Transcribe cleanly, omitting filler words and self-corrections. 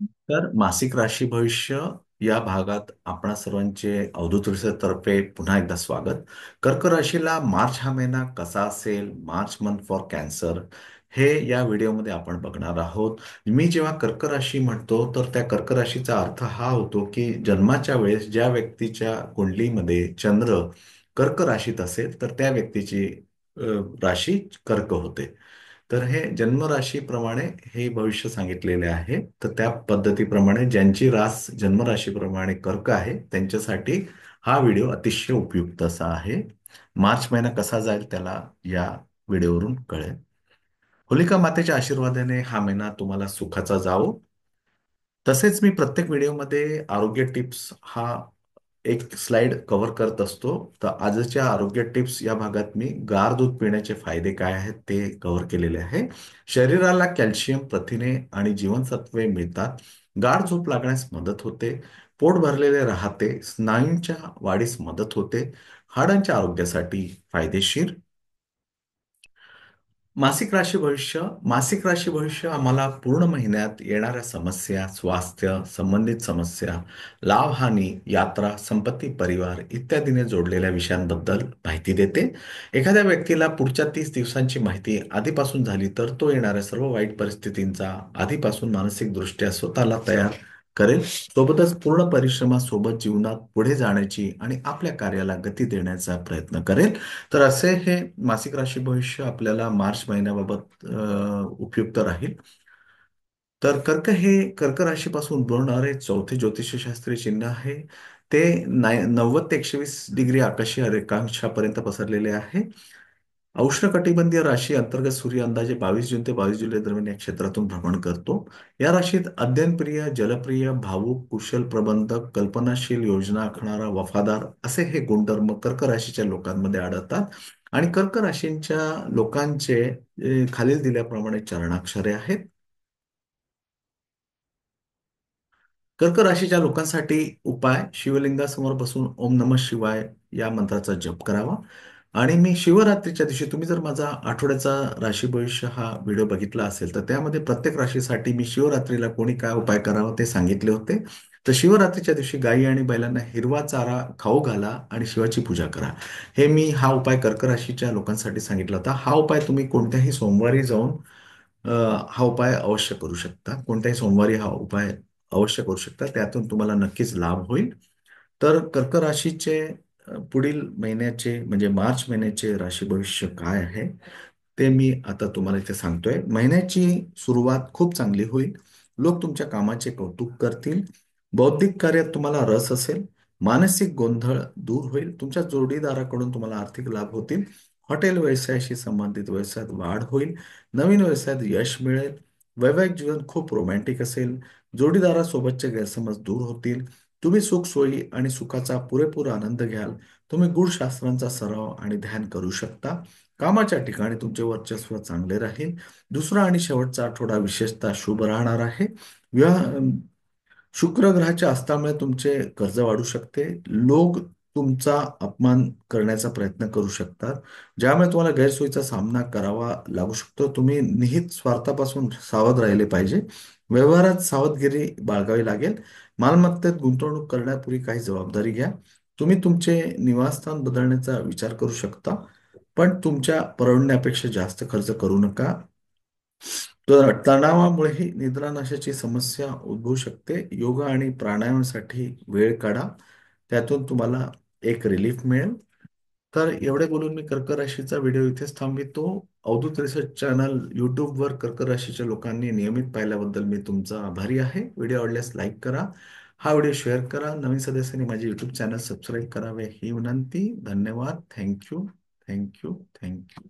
तर मासिक राशी भविष्य या भागात आपणा सर्वांचे अवधूत रिसर्च तर्फे पुन्हा एकदा स्वागत. कर्क राशीला मार्च हा महिना कसा असेल, मार्च मंथ फॉर कॅन्सर, हे या व्हिडिओमध्ये आपण बघणार आहोत. मी जेव्हा कर्क राशी म्हणतो तर त्या कर्क राशीचा अर्थ हा होतो की जन्माच्या वेळेस ज्या व्यक्तीच्या कुंडलीमध्ये चंद्र कर्क राशीत असेल तर त्या व्यक्तीची अ, राशी कर्क होते. तर हे जन्मराशीप्रमाणे हे भविष्य सांगितलेले आहे. तर त्या पद्धतीप्रमाणे ज्यांची रास जन्मराशीप्रमाणे कर्क आहे त्यांच्यासाठी हा व्हिडिओ अतिशय उपयुक्त असा आहे. मार्च महिना कसा जाईल त्याला या व्हिडिओवरून कळेल. होलिका मातेच्या आशीर्वादाने हा महिना तुम्हाला सुखाचा जावो. तसेच मी प्रत्येक व्हिडिओमध्ये आरोग्य टिप्स हा एक स्लाइड कव्हर करत असतो. तर आजच्या आरोग्य टिप्स या भागात मी गार दूध पिण्याचे फायदे काय आहेत ते कव्हर केलेले आहे. शरीराला कॅल्शियम, प्रथिने आणि जीवनसत्वे मिळतात. गाढ झोप लागण्यास मदत होते. पोट भरलेले राहते. स्नायूंच्या वाढीस मदत होते. हाडांच्या आरोग्यासाठी फायदेशीर. मासिक राशी भविष्य आम्हाला पूर्ण महिन्यात येणाऱ्या समस्या, स्वास्थ्य संबंधित समस्या, लाभहानी, यात्रा, संपत्ती, परिवार इत्यादीने जोडलेल्या विषयांबद्दल माहिती देते. एखाद्या व्यक्तीला पुढच्या 30 दिवसांची माहिती आधीपासून झाली तर तो येणाऱ्या सर्व वाईट परिस्थितींचा आधीपासून मानसिकदृष्ट्या स्वतःला तयार करेल. सोबतच पूर्ण परिश्रमासोबत जीवनात पुढे जाण्याची आणि आपल्या कार्याला गती देण्याचा प्रयत्न करेल. तर असे हे मासिक राशी भविष्य आपल्याला मार्च महिन्याबाबत उपयुक्त राहील. तर कर्क राशीपासून उद्भवणारे चौथे ज्योतिषशास्त्रीय चिन्ह आहे. ते 90 ते 120 डिग्री आकाशीय रेखांशापर्यंत पसरलेले आहे. उष्णकटिबंधीय राशी अंतर्गत सूर्य अंदाजे 22 जून ते 22 जुलै दरम्यान या क्षेत्रातून भ्रमण करतो. या राशीत अध्ययनप्रिय, जलप्रिय, भावुक, कुशल प्रबंधक, कल्पनाशील, योजना आखणारा, वफादार असे हे गुणधर्म कर्क राशीच्या लोकांमध्ये आढळतात. आणि कर्क राशींच्या लोकांचे खालील दिल्याप्रमाणे चरणाक्षरे आहेत. कर्क राशीच्या लोकांसाठी उपाय: शिवलिंगासमोर बसून ओम नमः शिवाय या मंत्राचा जप करावा. आणि मी शिवरात्रीच्या दिवशी, तुम्ही जर माझा आठवड्याचा राशी भविष्य हा व्हिडिओ बघितला असेल तर त्यामध्ये प्रत्येक राशीसाठी मी शिवरात्रीला कोणी काय उपाय करावा ते सांगितले होते. तर शिवरात्रीच्या दिवशी गायी आणि बैलांना हिरवा चारा खाऊ घाला आणि शिवाची पूजा करा. हे मी हा उपाय कर्क राशीच्या लोकांसाठी सांगितला होता. हा उपाय तुम्ही कोणत्याही सोमवारी जाऊन अ, हा उपाय अवश्य करू शकता. कोणत्याही सोमवारी हा उपाय अवश्य करू शकता. त्यातून तुम्हाला नक्कीच लाभ होईल. तर कर्क राशीचे पुढील महिन्याचे म्हणजे मार्च महिन्याचे राशी भविष्य काय आहे ते मी आता तुम्हाला इथे सांगतोय. महिन्याची सुरुवात खूप चांगली होईल. लोक तुमच्या कामाचे कौतुक करतील. बौद्धिक कार्यात तुम्हाला रस असेल. मानसिक गोंधळ दूर होईल. तुमच्या जोडीदाराकडून तुम्हाला आर्थिक लाभ होतील. हॉटेल व्यवसायाशी संबंधित व्यवसायात वाढ होईल. नवीन व्यवसायात यश मिळेल. वैवाहिक जीवन खूप रोमॅन्टिक असेल. जोडीदारासोबतचे गैरसमज दूर होतील. तुम्ही सुख सोयी आणि सुखाचा पुरेपूर आनंद घ्याल. तुम्ही गूढशास्त्रांचा सराव आणि ध्यान करू शकता. कामाच्या ठिकाणी तुमचे वर्चस्व चांगले राहील. दुसरा आणि शेवटचा आठवडा विशेषतः शुभ राहणार आहे. विवाह शुक्र ग्रहाच्या अस्तामुळे तुमचे कर्ज वाढू शकते. लोक तुमचा अपमान करण्याचा प्रयत्न करू शकतात, ज्यामुळे तुम्हाला गैरसोयीचा सामना करावा लागू शकतो. तुम्ही निहित स्वार्थापासून सावध राहिले पाहिजे. व्यवहारात सावधगिरी बाळगावी लागेल. मालमत्तेत गुंतवणूक करण्यापूर्वी काही जबाबदारी घ्या. तुम्ही तुमचे निवासस्थान बदलण्याचा विचार करू शकता, पण तुमच्या परवडण्यापेक्षा जास्त खर्च करू नका. तर तणावामुळेही निद्रानाशाची समस्या उद्भवू शकते. योगा आणि प्राणायामासाठी वेळ काढा. त्यातून तुम्हाला एक रिलीफ मिळेल. तर एवढे बोलून मी कर्क राशीचा व्हिडिओ इथेच थांबवितो. अवधूत रिसर्च चॅनल यूट्यूबवर कर्क राशीच्या लोकांनी नियमित पाहिल्याबद्दल मी तुमचा आभारी आहे. व्हिडिओ आवडल्यास लाईक करा. हा व्हिडिओ शेअर करा. नवीन सदस्यांनी माझे यूट्यूब चॅनल सबस्क्राईब करावे ही विनंती. धन्यवाद. थँक्यू. थँक्यू. थँक्यू.